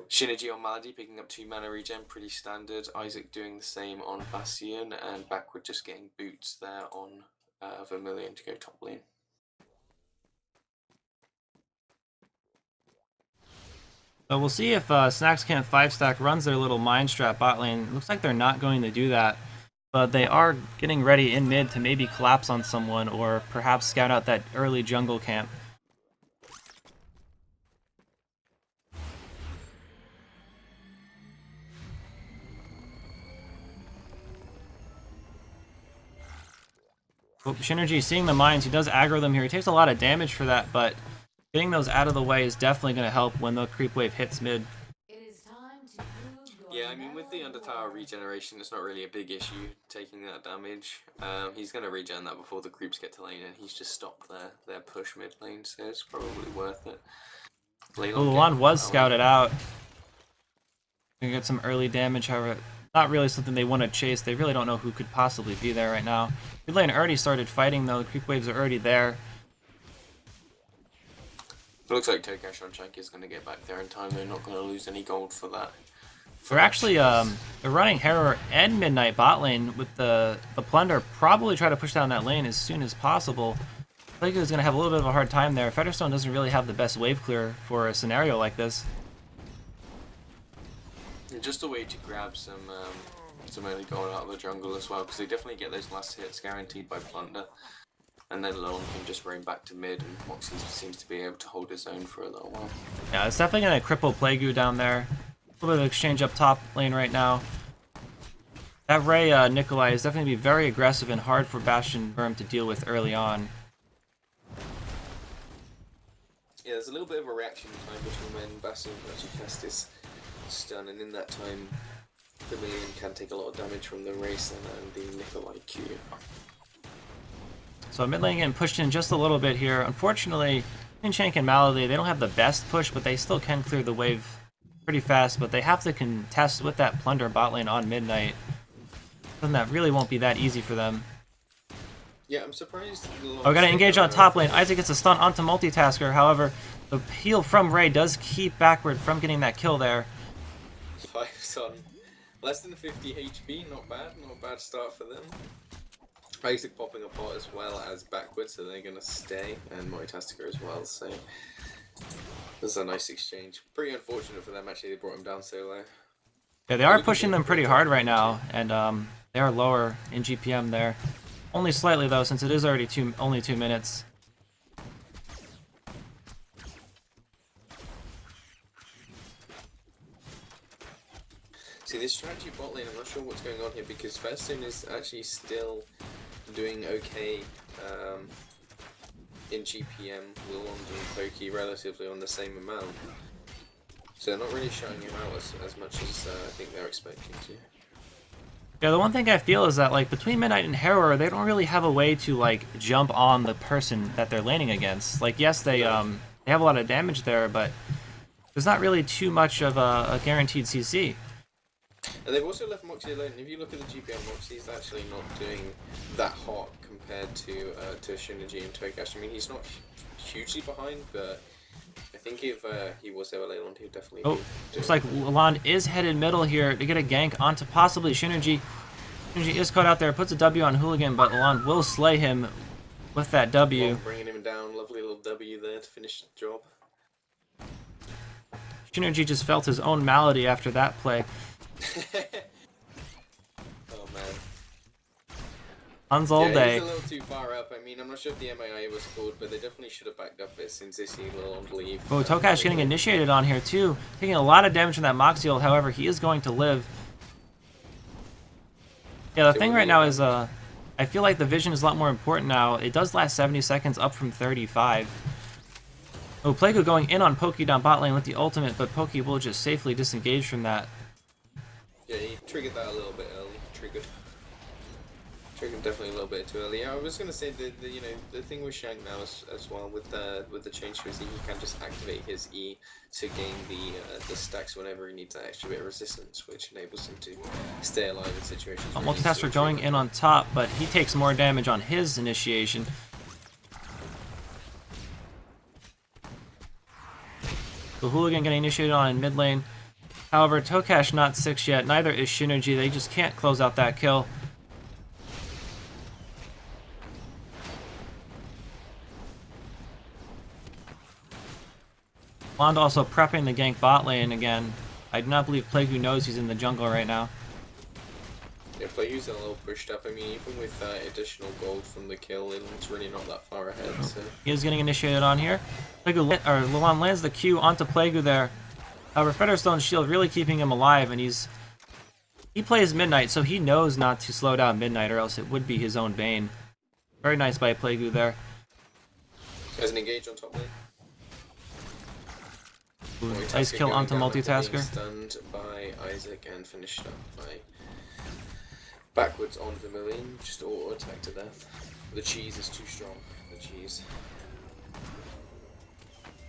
Synergy on Malady picking up 2 mana regen, pretty standard. Isaac doing the same on Bastion, and Backward just getting boots there on Vermilion to go top lane. So we'll see if Snacks Camp 5-stack runs their little Mind Strap bot lane. Looks like they're not going to do that, but they are getting ready in mid to maybe collapse on someone or perhaps scout out that early jungle camp. Synergy seeing the mines, he does aggro them here. He takes a lot of damage for that, but getting those out of the way is definitely going to help when the creep wave hits mid. Yeah, I mean, with the Undertower regeneration, it's not really a big issue taking that damage. He's going to regen that before the creeps get to lane, and he's just stopped their push mid lane, so it's probably worth it. Lulan was scouted out. Gonna get some early damage, however, not really something they want to chase. They really don't know who could possibly be there right now. Mid lane already started fighting though. The creep waves are already there. It looks like Tokash on Shank is going to get back there in time. They're not going to lose any gold for that. They're actually they're running Harrower and Midnight bot lane with the Plunder. Probably try to push down that lane as soon as possible. Plague is going to have a little bit of a hard time there. Featherstone doesn't really have the best wave clear for a scenario like this. Just a way to grab some early gold out of the jungle as well, because they definitely get those last hits guaranteed by Plunder. And then Lone can just roam back to mid, and Moxie seems to be able to hold his own for a little while. Yeah, it's definitely going to cripple Plague down there. A little bit of exchange up top lane right now. That Ray Nikolai is definitely going to be very aggressive and hard for Bastion Burm to deal with early on. Yeah, there's a little bit of a reaction time between when Bastion can actually cast his stun, and in that time, Vermilion can take a lot of damage from the Race and the Nikolai Q. So mid lane getting pushed in just a little bit here. Unfortunately, Shank and Malady, they don't have the best push, but they still can clear the wave pretty fast, but they have to contest with that Plunder bot lane on Midnight. Something that really won't be that easy for them. Yeah, I'm surprised. Oh, we gotta engage on top lane. Isaac gets a stun onto Multitasker. However, the heal from Ray does keep Backward from getting that kill there. 5 stun. Less than 50 HP, not a bad start for them. Isaac popping apart as well as Backward, so they're gonna stay, and Multitasker as well, so there's a nice exchange. Pretty unfortunate for them, actually, they brought him down so low. Yeah, they are pushing them pretty hard right now, and they are lower in GPM there. Only slightly though, since it is already only 2 minutes. See, this strategy bot lane, I'm not sure what's going on here, because Featherstone is actually still doing okay in GPM, Lilond and Pokey relatively on the same amount. So they're not really showing him out as much as I think they're expecting to. Yeah, the one thing I feel is that, like, between Midnight and Harrower, they don't really have a way to, like, jump on the person that they're laning against. Like, yes, they have a lot of damage there, but there's not really too much of a guaranteed CC. And they've also left Moxie alone. If you look at the GPM, Moxie's actually not doing that hot compared to Synergy and Tokash. I mean, he's not hugely behind, but I think if he was there Leyland, he'd definitely be looks like Lulan is headed middle here to get a gank onto possibly Synergy. Synergy is caught out there, puts a W on Hooligan, but Lulan will slay him with that W. Well, bringing him down, lovely little W there to finish the job. Synergy just felt his own malady after that play. Oh man. Hans all day. He's a little too far up. I mean, I'm not sure if the MIA was called, but they definitely should have backed up it since they see Lilond leave. Oh, Tokash getting initiated on here too. Taking a lot of damage from that Moxie ult, however, he is going to live. Yeah, the thing right now is, I feel like the vision is a lot more important now. It does last 70 seconds, up from 35. Oh, Plague going in on Pokey down bot lane with the ultimate, but Pokey will just safely disengage from that. Yeah, he triggered that a little bit early. Triggered definitely a little bit too early. Yeah, I was gonna say the thing with Shank now as well with the change to his E, he can just activate his E to gain the stacks whenever he needs that extra bit of resistance, which enables him to stay alive in situations. Multitasker going in on top, but he takes more damage on his initiation. The Hooligan getting initiated on in mid lane. However, Tokash not 6 yet, neither is Shinergy. They just can't close out that kill. Blonde also prepping the gank bot lane again. I do not believe Plague knows he's in the jungle right now. Yeah, Plague's a little pushed up. I mean, even with additional gold from the kill, it's really not that far ahead. So. He is getting initiated on here. Luan lands the Q onto Plague there. However, Featherstone's shield really keeping him alive, and he plays Midnight, so he knows not to slow down Midnight, or else it would be his own bane. Very nice by Plague there. Has an engage on top lane. Ooh, nice kill onto Multitasker. Stunned by Isaac and finished up by backwards on Vermilion. Just auto attack to death. The cheese is too strong. The cheese.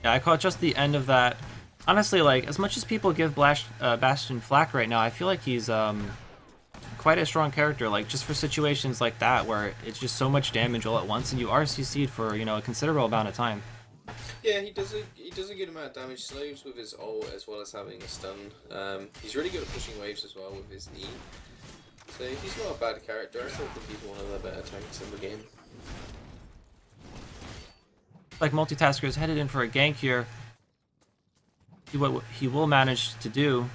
Yeah, I caught just the end of that. Honestly, like, as much as people give Bastion flack right now, I feel like he's quite a strong character, like, just for situations like that where it's just so much damage all at once and you are CC'd for, you know, a considerable amount of time. Yeah, he does a good amount of damage, slows with his ult as well as having a stun. He's really good at pushing waves as well with his E. So he's not a bad character. I still think he's one of the better tanks in the game. Like Multitasker is headed in for a gank here. See what he will manage to do.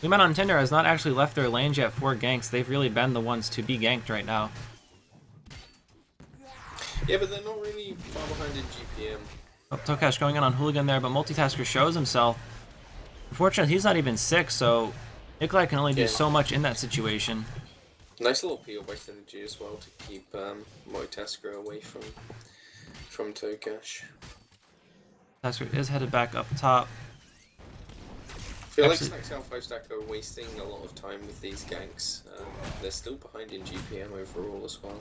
We met on Tinder has not actually left their lanes yet for ganks. They've really been the ones to be ganked right now. Yeah, but they're not really far behind in GPM. Oh, Tokash going in on Hooligan there, but Multitasker shows himself. Unfortunately, he's not even 6, so Nikolai can only do so much in that situation. Nice little peel by Synergy as well to keep Multitasker away from Tokash. Tasker is headed back up top. I feel like Snack 5 Stack are wasting a lot of time with these ganks. They're still behind in GPM overall as well.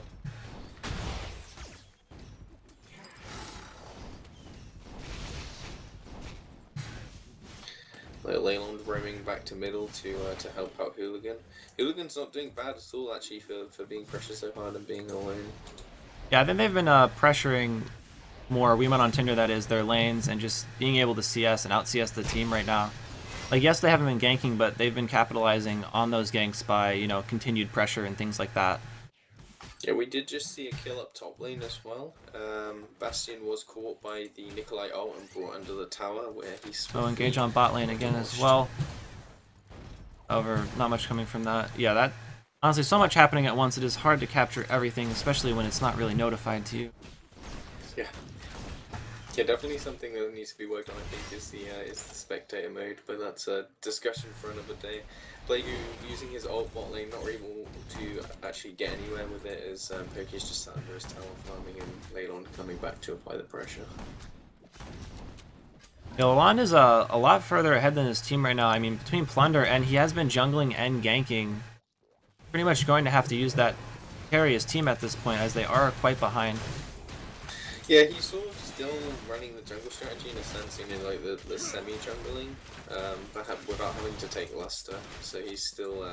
Leyland roaming back to middle to help out Hooligan. Hooligan's not doing bad at all actually for being pressured so hard and being alone. Yeah, I think they've been pressuring more, we went on Tinder that is, their lanes and just being able to CS and out CS the team right now. Like, yes, they haven't been ganking, but they've been capitalizing on those ganks by, you know, continued pressure and things like that. Yeah, we did just see a kill up top lane as well. Bastion was caught by the Nikolai ult and brought under the tower where he's... So engage on bot lane again as well. However, not much coming from that. Yeah, that... Honestly, so much happening at once, it is hard to capture everything, especially when it's not really notified to you. Yeah. Yeah, definitely something that needs to be worked on, I think, is the spectator mode, but that's a discussion for another day. Plague using his ult bot lane, not able to actually get anywhere with it, as Poke's just sat under his tower farming and Leyland coming back to apply the pressure. Yeah, Lalan is a lot further ahead than his team right now. I mean, between Plunder and he has been jungling and ganking, pretty much going to have to use that to carry his team at this point, as they are quite behind. Yeah, he's sort of still running the jungle strategy in a sense, you know, like the semi-jungling, but without having to take Luster. So he's still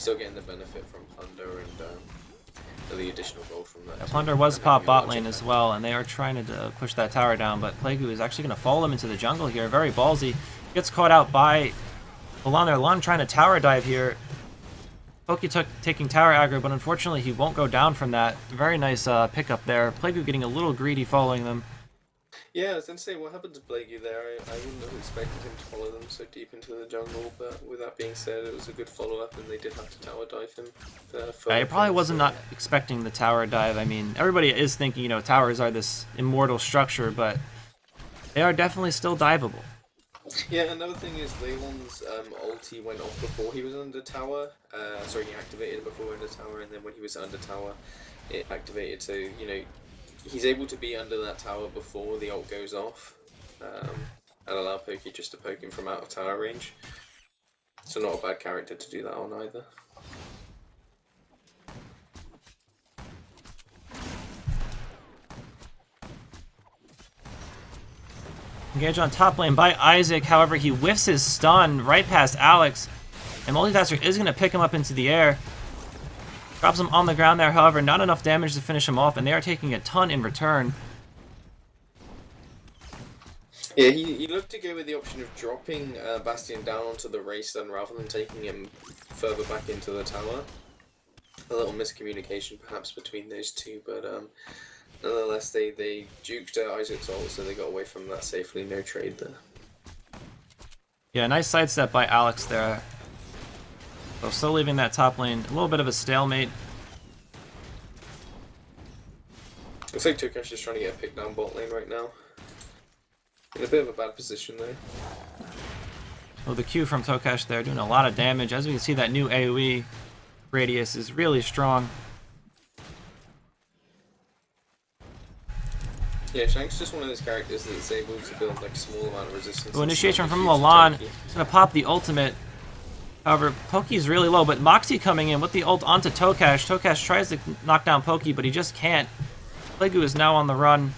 getting the benefit from Plunder and the additional gold from that. Yeah, Plunder was pop bot lane as well, and they are trying to push that tower down, but Plague is actually going to follow him into the jungle here. Very ballsy. Gets caught out by Lalan. Lalan trying to tower dive here. Poke taking tower aggro, but unfortunately he won't go down from that. Very nice pickup there. Plague getting a little greedy following them. Yeah, I was going to say, what happened to Plague there? I wouldn't have expected him to follow them so deep into the jungle, but with that being said, it was a good follow-up and they did have to tower dive him. I probably wasn't not expecting the tower dive. I mean, everybody is thinking, you know, towers are this immortal structure, but they are definitely still diveable. Yeah, another thing is Leyland's ulti went off before he was under tower. Sorry, he activated before under tower, and then when he was under tower, it activated. So, you know, he's able to be under that tower before the ult goes off, and allow Pokey just to poke him from out of tower range. So not a bad character to do that on either. Engage on top lane by Isaac, however he whiffs his stun right past Alex, and Multitasker is going to pick him up into the air. Drops him on the ground there, however not enough damage to finish him off, and they are taking a ton in return. Yeah, he looked to go with the option of dropping Bastion down onto the race then rather than taking him further back into the tower. A little miscommunication perhaps between those two, but nonetheless they juked Isaac's ult, so they got away from that safely. No trade there. Yeah, nice sidestep by Alex there. So still leaving that top lane. A little bit of a stalemate. Looks like Tukash is trying to get a pick down bot lane right now. In a bit of a bad position though. Oh, the Q from Tokash there doing a lot of damage. As we can see, that new AoE radius is really strong. Yeah, Shank's just one of those characters that's able to build like a small amount of resistance. Oh, initiation from Lalon. He's gonna pop the ultimate. However, Poki's really low, but Moxie coming in with the ult onto Tokash. Tokash tries to knock down Poki, but he just can't. Plague is now on the run.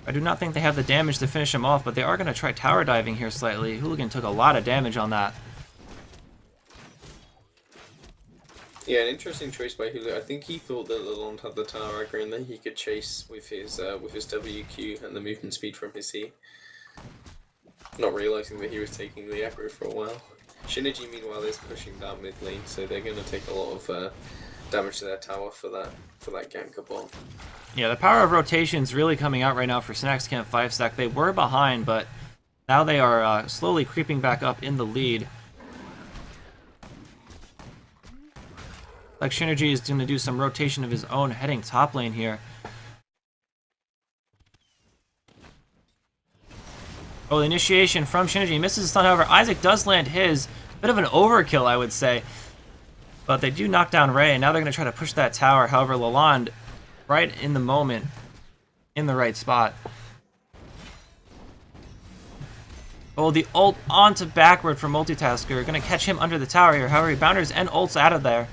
I do not think they have the damage to finish him off, but they are going to try tower diving here slightly. Hooligan took a lot of damage on that. Yeah, an interesting choice by Hooligan. I think he thought that Lalonde had the tower aggro and that he could chase with his WQ and the movement speed from his E. Not realizing that he was taking the aggro for a while. Shinichi, meanwhile, is pushing down mid lane, so they're going to take a lot of damage to their tower for that gank bot. Yeah, the power of rotation is really coming out right now for Snacks Camp 5 Stack. They were behind, but now they are slowly creeping back up in the lead. Like Shinergy is going to do some rotation of his own, heading top lane here. Oh, the initiation from Shinergy misses a stun. However, Isaac does land his. Bit of an overkill, I would say. But they do knock down Ray, and now they're going to try to push that tower. However, Lalonde, right in the moment, in the right spot. Oh, the ult onto backward from Multitasker. Going to catch him under the tower here. However, he bounders and ults out of there.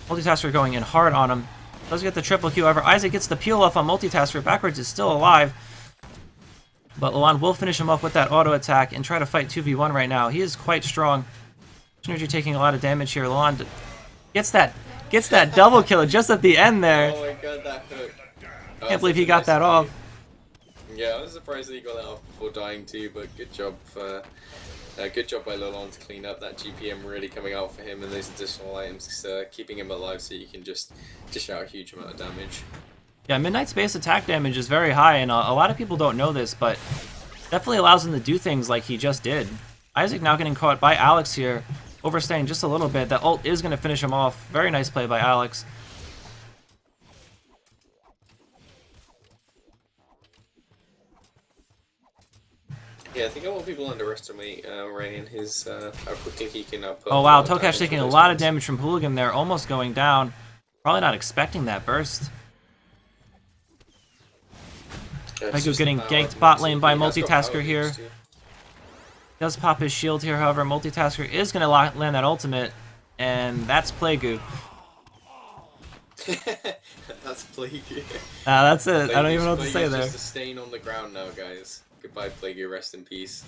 Multitasker going in hard on him. Does get the triple Q. However, Isaac gets the peel off on Multitasker. Backwards is still alive. But Lalonde will finish him off with that auto attack and try to fight 2v1 right now. He is quite strong. Synergy taking a lot of damage here. Lalonde gets that double kill just at the end there. Oh my god, that hook. Can't believe he got that off. Yeah, I was surprised that he got that off before dying too, but good job by Lalonde to clean up that GPM really coming out for him and those additional items, keeping him alive so you can just dish out a huge amount of damage. Yeah, Midnight's base attack damage is very high, and a lot of people don't know this, but definitely allows him to do things like he just did. Isaac now getting caught by Alex here, overstaying just a little bit. That ult is going to finish him off. Very nice play by Alex. Yeah, I think a lot of people underestimate Ray and his how quickly he can put. Oh wow, Tokash taking a lot of damage from Hooligan there, almost going down. Probably not expecting that burst. Plague getting ganked bot lane by Multitasker here. Does pop his shield here, however, Multitasker is going to land that ultimate, and that's Plague. That's Plague. That's it. I don't even know what to say there. Just a stain on the ground now, guys. Goodbye, Plague. Rest in peace.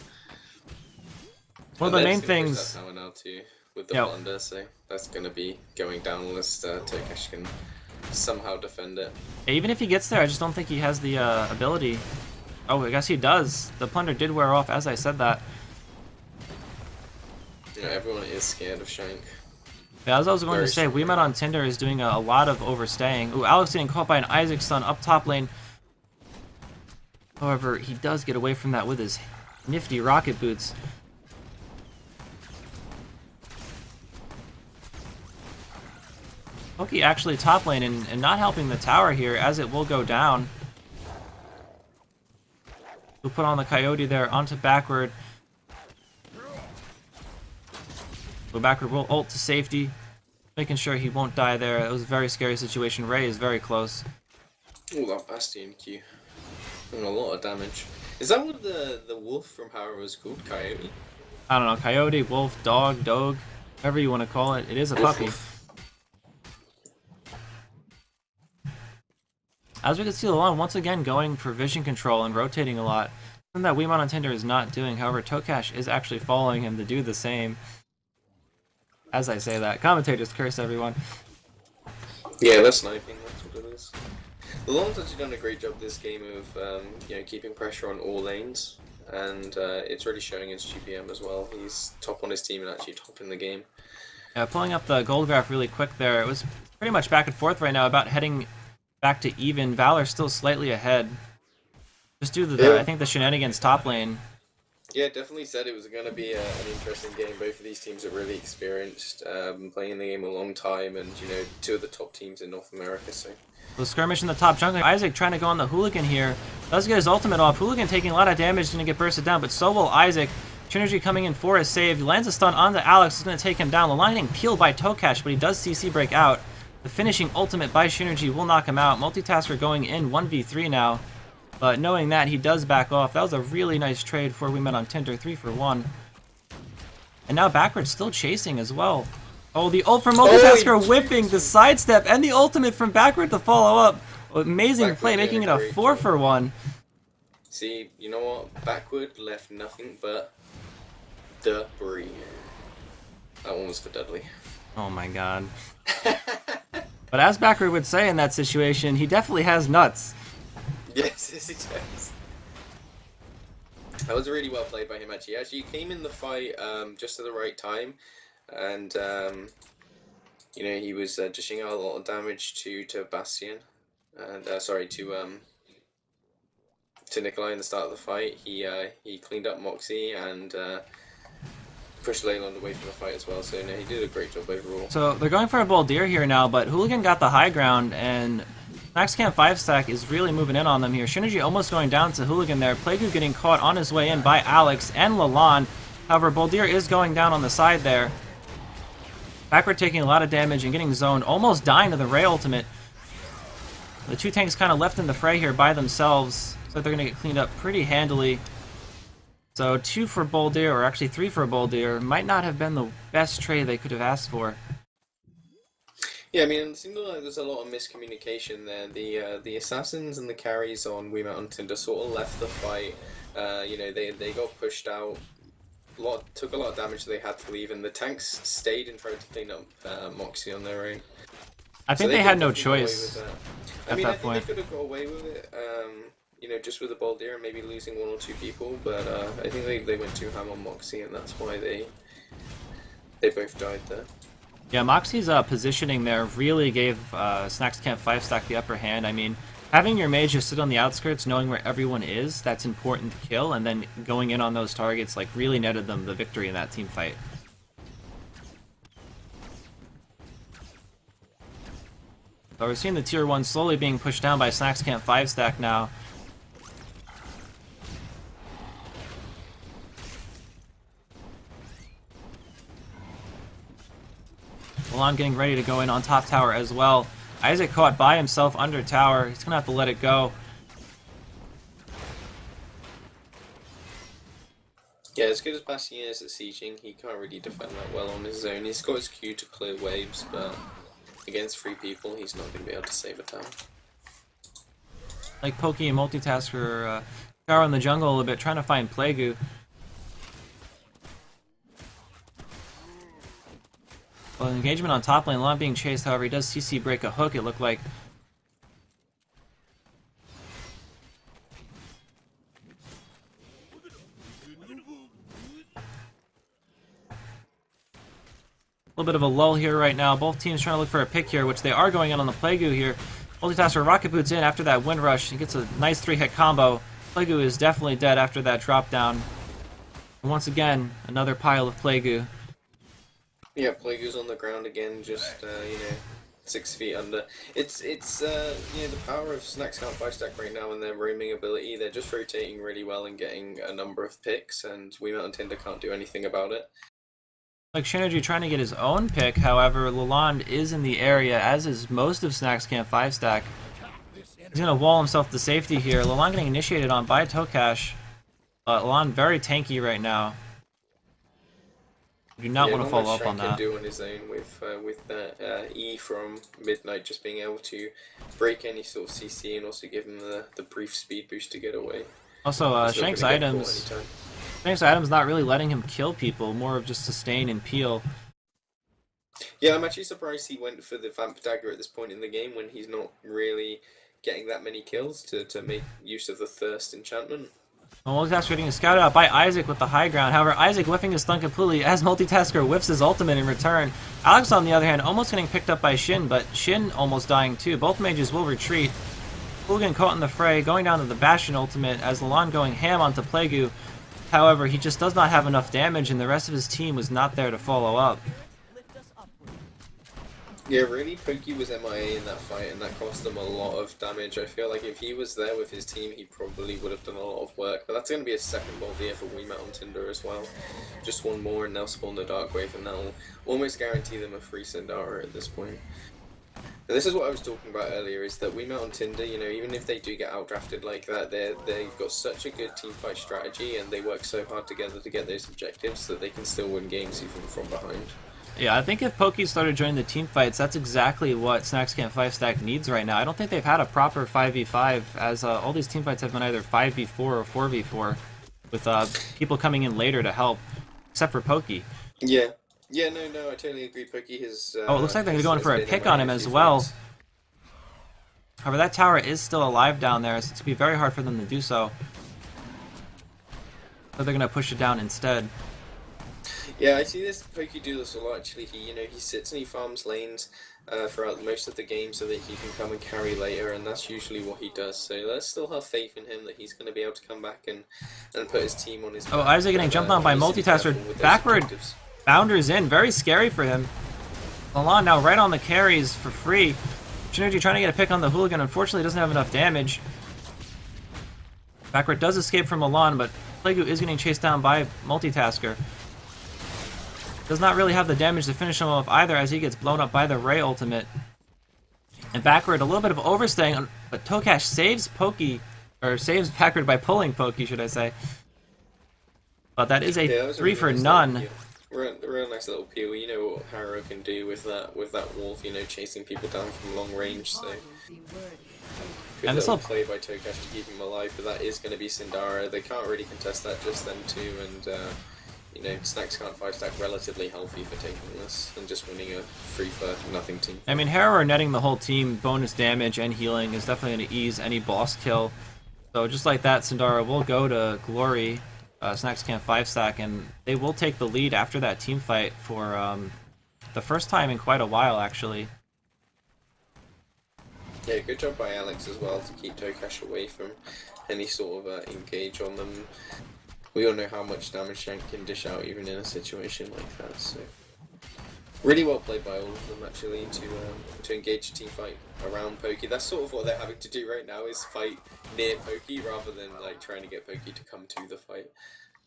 One of the main things. Now too, with the blunder, so that's going to be going down unless Tokash can somehow defend it. Even if he gets there, I just don't think he has the ability. Oh, I guess he does. The plunder did wear off as I said that. Yeah, everyone is scared of Shank. Yeah, as I was going to say, We Met on Tinder is doing a lot of overstaying. Ooh, Alex getting caught by an Isaac stun up top lane. However, he does get away from that with his nifty rocket boots. Poki actually top lane and not helping the tower here, as it will go down. We'll put on the Coyote there onto backward. Go backward, will ult to safety. Making sure he won't die there. That was a very scary situation. Ray is very close. Oh, that Bastion Q. Doing a lot of damage. Is that what the wolf from Power was called? Coyote? I don't know. Coyote, wolf, dog, whatever you want to call it. It is a puppy. As we can see, Lalonde once again going for vision control and rotating a lot. Something that We Met on Tinder is not doing. However, Tokash is actually following him to do the same. As I say that, commentators curse everyone. Yeah, that's sniping. That's what it is. Lalonde's actually done a great job this game of you know, keeping pressure on all lanes, and it's really showing his GPM as well. He's top on his team and actually top in the game. Pulling up the gold graph really quick there. It was pretty much back and forth right now, about heading back to even. Valor still slightly ahead. Just due to the, I think, the shenanigans top lane. Yeah, definitely said it was going to be an interesting game. Both of these teams are really experienced, playing the game a long time, and you know, two of the top teams in North America. So The skirmish in the top jungle. Isaac trying to go on the Hooligan here. Does get his ultimate off. Hooligan taking a lot of damage, going to get bursted down, but so will Isaac. Trinergy coming in for his save. Lands a stun onto Alex. Is going to take him down. The line getting peeled by Tokash, but he does CC break out. The finishing ultimate by Shinergy will knock him out. Multitasker going in 1v3 now. But knowing that, he does back off. That was a really nice trade before we met on Tinder. 3 for 1. And now backwards still chasing as well. Oh, the ult from Multitasker whipping the sidestep and the ultimate from backward to follow up. Amazing play, making it a 4 for 1. See, you know what? Backward left nothing but debris. That one was for Dudley. Oh my god. But as Backward would say in that situation, he definitely has nuts. Yes, he does. That was really well played by him, actually. He actually came in the fight just at the right time, and you know, he was dishing out a lot of damage to Bastion, and sorry, to Nikolai in the start of the fight. He cleaned up Moxie and pushed Leyland away from the fight as well, so no, he did a great job overall. So they're going for a Boldir here now, but Hooligan got the high ground, and Maxcamp 5-stack is really moving in on them here. Shinergy almost going down to Hooligan there. Plague getting caught on his way in by Alex and Lalonde. However, Boldir is going down on the side there. Backward taking a lot of damage and getting zoned, almost dying to the Ray ultimate. The two tanks kind of left in the fray here by themselves, so they're going to get cleaned up pretty handily. So 2 for Boldir, or actually 3 for Boldir, might not have been the best trade they could have asked for. Yeah, I mean, it seemed like there's a lot of miscommunication there. The assassins and the carries on We Met on Tinder sort of left the fight. You know, they got pushed out. Took a lot of damage, so they had to leave, and the tanks stayed and tried to clean up Moxie on their own. I think So they had no choice I mean, that I think point. they could have got away with it, you know, just with the Boldir and maybe losing 1 or 2 people, but I think they went too ham on Moxie, and that's why they both died there. Yeah, Moxie's positioning there really gave Snacks Camp 5-stack the upper hand. I mean, having your mage just sit on the outskirts, knowing where everyone is, that's important to kill, and then going in on those targets, like, really netted them the victory in that team fight. So we're seeing the tier 1 slowly being pushed down by Snacks Camp 5-stack now. Lalonde getting ready to go in on top tower as well. Isaac caught by himself under tower. He's gonna have to let it go. Yeah, as good as Bastion is at sieging, he can't really defend that well on his own. He's got his Q to clear waves, but against 3 people, he's not going to be able to save a town. Like Pokey and Multitasker are in the jungle a little bit, trying to find Plague. Well, engagement on top lane, Lalonde being chased, however, he does CC break a hook, it looked like. A little bit of a lull here right now. Both teams trying to look for a pick here, which they are going in on the Plague here. Multitasker rocket boots in after that wind rush. He gets a nice 3-hit combo. Plague is definitely dead after that drop down. And once again, another pile of Plague. Yeah, Plague's on the ground again, just, you know, 6 feet under. It's you know, the power of Snacks Camp 5-stack right now and their roaming ability. They're just rotating really well and getting a number of picks, and We Met on Tinder can't do anything about it. Like Shinergy trying to get his own pick, however, Lalonde is in the area, as is most of Snacks Camp 5-stack. He's going to wall himself to safety here. Lalonde getting initiated on by Tokash. Lalonde very tanky right now. Do not want to follow up on that. Can do on his own with that E from Midnight, just being able to break any sort of CC and also give him the brief speed boost to get away. Also, Shank's items not really letting him kill people, more of just sustain and peel. Yeah, I'm actually surprised he went for the Vamp Dagger at this point in the game when he's not really getting that many kills to make use of the Thirst enchantment. Multitasker getting scouted out by Isaac with the high ground. However, Isaac whiffing his stun completely as Multitasker whiffs his ultimate in return. Alex, on the other hand, almost getting picked up by Shin, but Shin almost dying too. Both mages will retreat. Hooligan caught in the fray, going down to the Bastion ultimate as Lalon going ham onto Plague. However, he just does not have enough damage, and the rest of his team was not there to follow up. Yeah, really, Pokey was MIA in that fight, and that cost them a lot of damage. I feel like if he was there with his team, he probably would have done a lot of work. But that's going to be a second Baldir for We Met on Tinder as well. Just one more, and they'll spawn the Dark Wave, and that'll almost guarantee them a free Sindara at this point. And this is what I was talking about earlier, is that We Met on Tinder, you know, even if they do get outdrafted like that, they've got such a good teamfight strategy, and they work so hard together to get those objectives that they can still win games even from behind. Yeah, I think if Pokey started joining the team fights, that's exactly what Snacks Camp 5-Stack needs right now. I don't think they've had a proper 5v5, as all these team fights have been either 5v4 or 4v4, with people coming in later to help, except for Pokey. Yeah. Yeah, no, I totally agree. Pokey has... oh, it looks like they're going for a pick on him as well. However, that tower is still alive down there, so it's going to be very hard for them to do so. So they're going to push it down instead. Yeah, I see this Pokey do this a lot actually. He sits and he farms lanes throughout most of the game so that he can come and carry later, and that's usually what he does. So let's still have faith in him that he's going to be able to come back and put his team on his back. Oh, Isaac getting jumped on by Multitasker. Backward bounders in, very scary for him. Lalon now right on the carries for free. Shinergy trying to get a pick on the Hooligan, unfortunately doesn't have enough damage. Backward does escape from Lalon, but Plague is getting chased down by Multitasker. Does not really have the damage to finish him off either, as he gets blown up by the Ray ultimate. And Backward, a little bit of overstaying, but Tokash saves Pokey, or saves Backward by pulling Pokey, should I say. But that is a 3 for none. Real nice little peel. You know what Harrow can do with that wolf, you know, chasing people down from long range, so... Good And little play by Tokash to keep him alive, but that is going to be Sindara. They can't really contest that, just them two, and... you know, Snacks Can't 5-Stack relatively healthy for taking this and just winning a 3 for nothing team. I mean, Harrower netting the whole team bonus damage and healing is definitely going to ease any boss kill. So just like that, Sindara will go to Glory, Snacks Camp 5-Stack, and they will take the lead after that team fight for the first time in quite a while, actually. Yeah, good job by Alex as well to keep Tokash away from any sort of engage on them. We all know how much damage Shank can dish out even in a situation like that, so... Really well played by all of them, actually, to engage a team fight around Pokey. That's sort of what they're having to do right now, is fight near Pokey rather than, like, trying to get Pokey to come to the fight.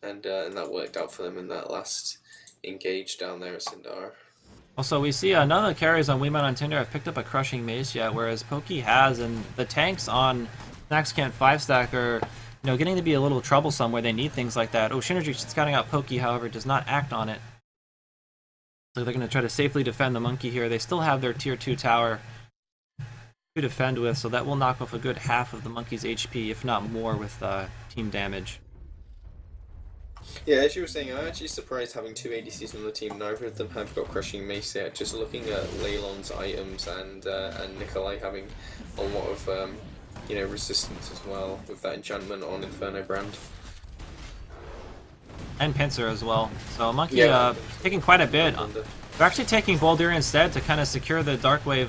And that worked out for them in that last engage down there at Sindara. Also, we see none of the carries on We Met on Tinder have picked up a Crushing Mace yet, whereas Pokey has, and the tanks on Snacks Camp 5-Stack are... you know, getting to be a little troublesome where they need things like that. Oh, Shinergy scouting out Pokey, however, does not act on it. So they're going to try to safely defend the monkey here. They still have their tier 2 tower to defend with, so that will knock off a good half of the monkey's HP, if not more, with team damage. Yeah, as you were saying, I'm actually surprised having 2 ADCs on the team. Neither of them have got Crushing Mace yet. Just looking at Leylon's items and Nikolai having a lot of... you know, resistance as well, with that enchantment on Inferno Brand. And Pincer as well. So Monkey taking quite a bit. They're actually taking Baldir instead to kind of secure the Dark Wave,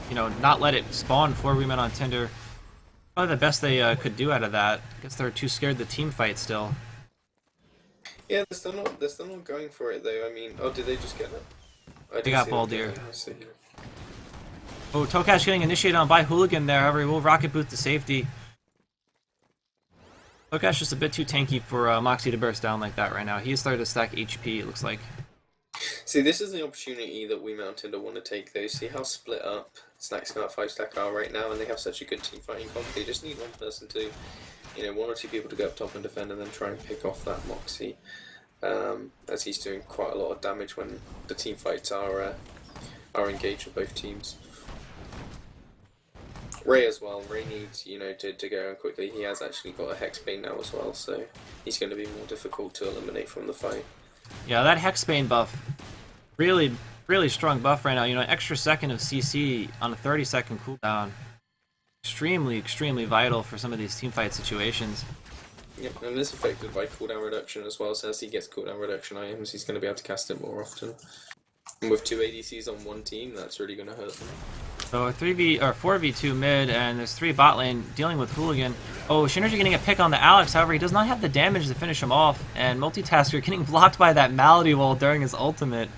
you know, not let it spawn before We Met on Tinder. Probably the best they could do out of that. I guess they're too scared to team fight still. Yeah, they're still not going for it though. I mean, oh, did they just get it? They got Baldir. Oh, Tokash getting initiated on by Hooligan there, however, he will rocket boot to safety. Tokash just a bit too tanky for Moxie to burst down like that right now. He started to stack HP, it looks like. See, this is the opportunity that We Met on Tinder want to take though. See how split up Snacks Can't 5-Stack are right now, and they have such a good team fighting comp. They just need one person to, you know, 1 or 2 people to go up top and defend, and then try and pick off that Moxie. As he's doing quite a lot of damage when the team fights are engaged with both teams. Ray as well. Ray needs, you know, to go quickly. He has actually got a Hexbane now as well, so he's going to be more difficult to eliminate from the fight. Yeah, that Hexbane buff, really, really strong buff right now. You know, an extra second of CC on a 30-second cooldown. extremely vital for some of these teamfight situations. Yep, and it's affected by cooldown reduction as well, so as he gets cooldown reduction items, he's going to be able to cast it more often. And with 2 ADCs on one team, that's really going to hurt them. So a 4v2 mid, and there's 3 bot lane dealing with Hooligan. Oh, Synergy getting a pick on the Alex, however, he does not have the damage to finish him off, and Multitasker getting blocked by that Malady wall during his ultimate.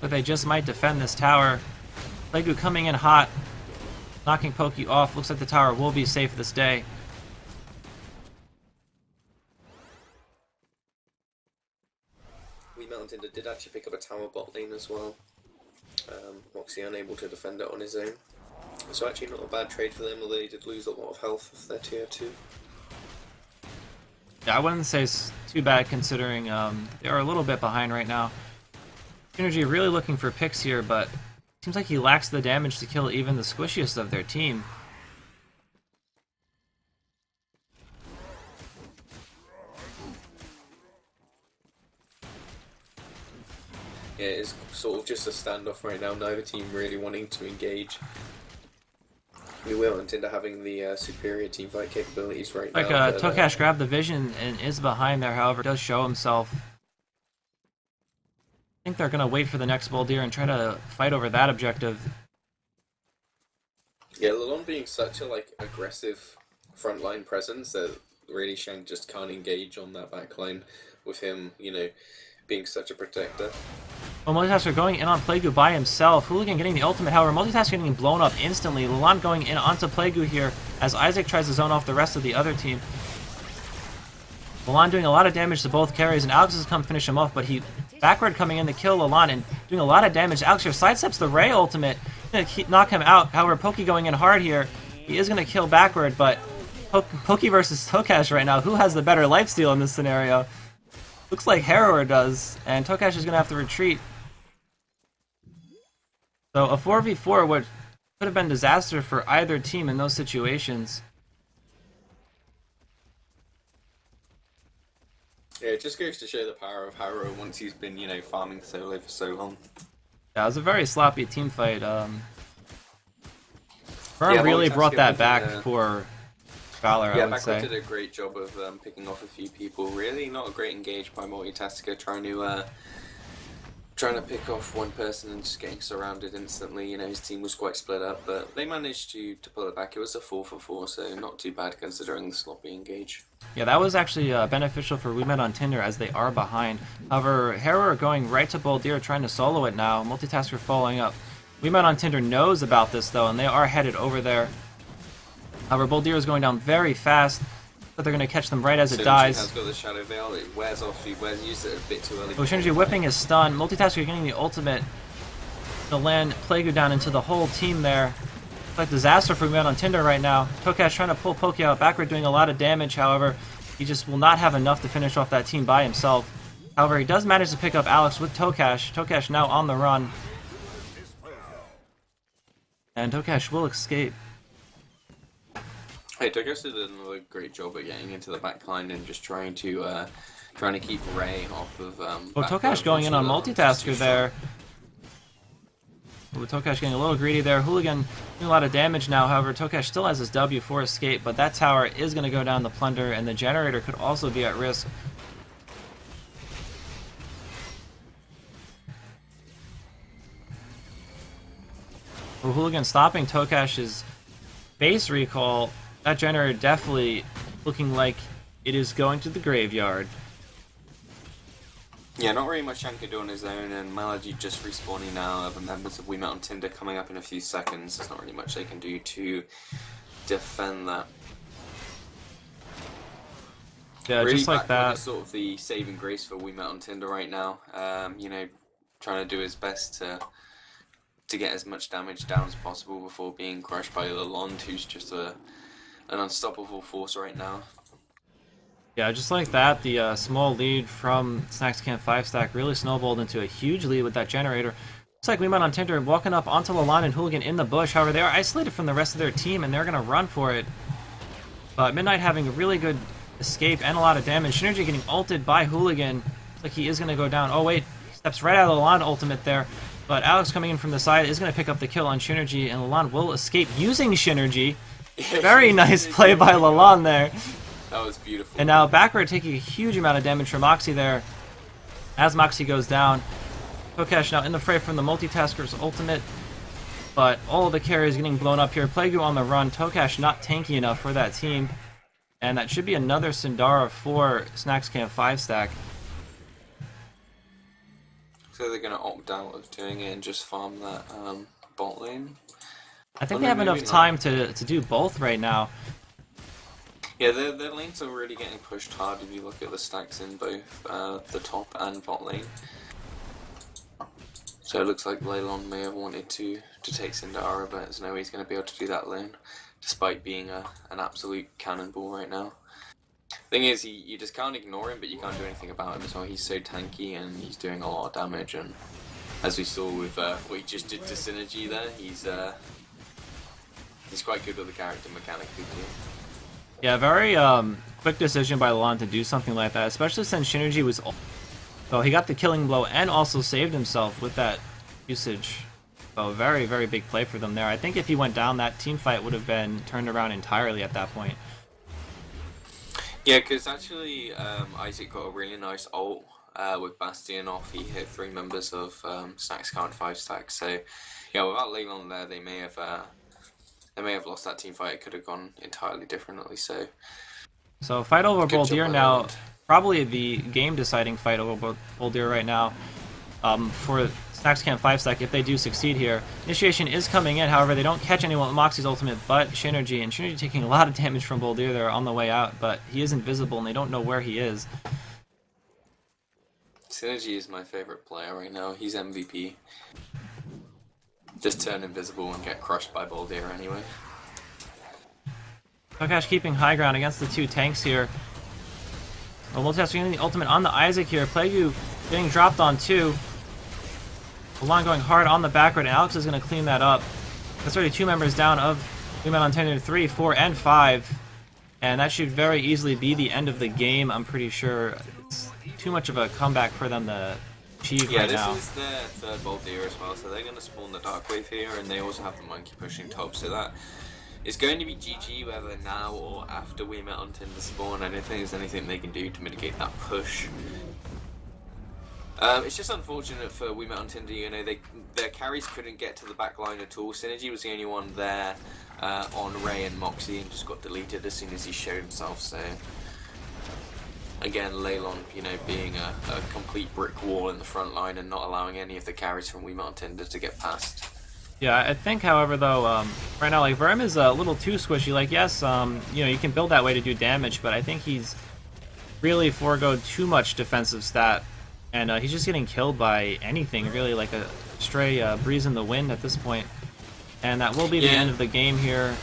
But they just might defend this tower. Plague coming in hot, knocking Pokey off. Looks like the tower will be safe this day. Mountain did actually pick up a tower bot lane as well. Moxie unable to defend it on his own. So actually not a bad trade for them, although he did lose a lot of health off their tier 2. Yeah, I wouldn't say it's too bad considering they are a little bit behind right now. Synergy really looking for picks here, but seems like he lacks the damage to kill even the squishiest of their team. Yeah, it's sort of just a standoff right now, neither team really wanting to engage. We will Tinder having the superior teamfight capabilities right now. Tokash grabbed the vision and is behind there, however, does show himself. I think they're going to wait for the next Boldir and try to fight over that objective. Yeah, Lalon being such a aggressive frontline presence that really Shang just can't engage on that backline with him, being such a protector. Well, Multitasker going in on Plague by himself. Hooligan getting the ultimate, however, Multitasker getting blown up instantly. Lalon going in onto Plague here as Isaac tries to zone off the rest of the other team. Lalon doing a lot of damage to both carries, and Alex has come finish him off, but he backward coming in to kill Lalon and doing a lot of damage. Alex here sidesteps the Ray ultimate, gonna knock him out. However, Pokey going in hard here. He is gonna kill backward, but Pokey versus Tokash right now. Who has the better lifesteal in this scenario? Looks like Harrower does, and Tokash is gonna have to retreat. So a 4v4 would could have been disaster for either team in those situations. Yeah, it just goes to show the power of Harrow once he's been, farming solo for so long. Yeah, it was a very sloppy team fight. Firm really brought that back for Valor, I would say. Yeah, did a great job of picking off a few people. Really not a great engage by Multitasker, trying to pick off one person and just getting surrounded instantly. His team was quite split up, but they managed to pull it back. It was a 4-for-4, so not too bad considering the sloppy engage. Yeah, that was actually beneficial for We Met on Tinder as they are behind. However, Harrower going right to Boldir trying to solo it now. Multitasker following up. We Met on Tinder knows about this though, and they are headed over there. However, Boldir is going down very fast, but they're going to catch them right as it dies. Has got the Shadow Veil, it wears off, he used it a bit too early. Synergy whipping his stun, Multitasker getting the ultimate to land Plague down into the whole team there. It's like disaster for me on Tinder right now. Tokash trying to pull Poke out backward, doing a lot of damage, however, he just will not have enough to finish off that team by himself. However, he does manage to pick up Alex with Tokash. Tokash now on the run. And Tokash will escape. Hey, Tokash did another great job at getting into the backline and just trying to keep Ray off of. Tokash going in on Multitasker there. With Tokash getting a little greedy there. Hooligan doing a lot of damage now. However, Tokash still has his W for escape, but that tower is going to go down the plunder, and the generator could also be at risk. Well, Hooligan stopping Tokash's base recall. That generator definitely looking like it is going to the graveyard. Yeah, not really much Shan can do on his own, and Malady just respawning now. Other members of We Met on Tinder coming up in a few seconds. There's not really much they can do to defend that. Yeah, really just like that. Is sort of the saving grace for We Met on Tinder right now. Trying to do his best to get as much damage down as possible before being crushed by Lalonde, who's just an unstoppable force right now. Yeah, just like that, the small lead from Snacks Camp 5-stack really snowballed into a huge lead with that generator. Looks like We Met on Tinder walking up onto Lalonde and Hooligan in the bush. However, they are isolated from the rest of their team, and they're going to run for it. But Midnight having a really good escape and a lot of damage. Synergy getting ulted by Hooligan. Looks like he is going to go down. Oh, wait. Steps right out of the Lalonde ultimate there. But Alex coming in from the side is going to pick up the kill on Synergy, and Lalonde will escape using Synergy. Very nice play by Lalonde there. That was beautiful. And now backward taking a huge amount of damage from Moxie there. As Moxie goes down, ToWHWSC now in the fray from the multitasker's ultimate. But all of the carries getting blown up here. Plague on the run. ToWHWSC not tanky enough for that team. And that should be another Syndara for Snacks Camp 5 stack. So they're going to opt out of doing it and just farm that bot lane? I think they have enough time to do both right now. Yeah, their lanes are really getting pushed hard if you look at the stacks in both the top and bot lane. So it looks like Lalonde may have wanted to take Syndara, but there's no way he's going to be able to do that lane, despite being an absolute cannonball right now. Thing is, you just can't ignore him, but you can't do anything about him as well. He's so tanky and he's doing a lot of damage, and as we saw with what he just did to Synergy there, he's quite good with the character mechanically too. Yeah, very quick decision by Lalonde to do something like that, especially since Synergy was... So he got the killing blow and also saved himself with that usage. So very, very big play for them there. I think if he went down, that team fight would have been turned around entirely at that point. Yeah, because actually Isaac got a really nice ult with Bastion off. He hit 3 members of Snacks Camp 5 stack. So yeah, without Lalonde there, they may have lost that team fight. It could have gone entirely differently. So fight over Boldir now, probably the game-deciding fight over Boldir right now for Snacks Camp 5 stack if they do succeed here. Initiation is coming in, however, they don't catch anyone with Moxie's ultimate but Synergy, and Synergy taking a lot of damage from Boldir there on the way out, but he is invisible and they don't know where he is. Synergy is my favorite player right now. He's MVP. Just turn invisible and get crushed by Boldir anyway. ToWHWSC keeping high ground against the 2 tanks here. Multitasking getting the ultimate on the Isaac here. Plague getting dropped on 2. Lalonde going hard on the backward, and Alex is going to clean that up. That's already 2 members down of Women on Tinder 3, 4, and 5. And that should very easily be the end of the game, I'm pretty sure. It's too much of a comeback for them to achieve right now. Yeah, this is their third Boldir as well, so they're going to spawn the Dark Wave here, and they also have the Monkey pushing top, so that is going to be GG whether now or after we met on Tinder spawn. I don't think there's anything they can do to mitigate that push. It's just unfortunate for We Met on Tinder, you know, their carries couldn't get to the back line at all. Synergy was the only one there on Ray and Moxie and just got deleted as soon as he showed himself, so... Again, Lalonde, you know, being a complete brick wall in the front line and not allowing any of the carries from We Met on Tinder to get past. Yeah, I think, however, though, right now, like, Verm is a little too squishy. Like, yes, you know, you can build that way to do damage, but I think he's really foregoed too much defensive stat. And he's just getting killed by anything, really, like a stray breeze in the wind at this point. And that will be the end of the game here.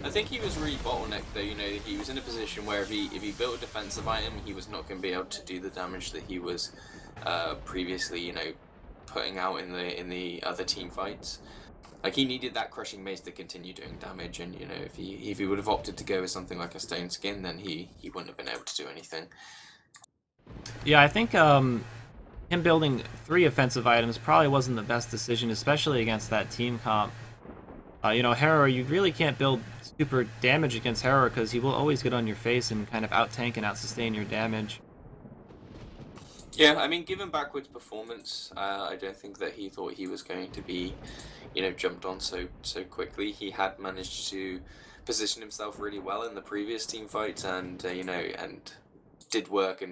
I think he was really bottlenecked though, you know, he was in a position where if he built a defensive item, he was not going to be able to do the damage that he was previously, you know, putting out in the other team fights. Like, he needed that crushing mace to continue doing damage, and, you know, if he would have opted to go with something like a stone skin, then he wouldn't have been able to do anything. Yeah, I think him building 3 offensive items probably wasn't the best decision, especially against that team comp. You know, Harrower, you really can't build super damage against Harrower because he will always get on your face and kind of out-tank and out-sustain your damage. Yeah, I mean, given Backward's performance, I don't think that he thought he was going to be, you know, jumped on so quickly. He had managed to position himself really well in the previous team fights and, you know, and did work and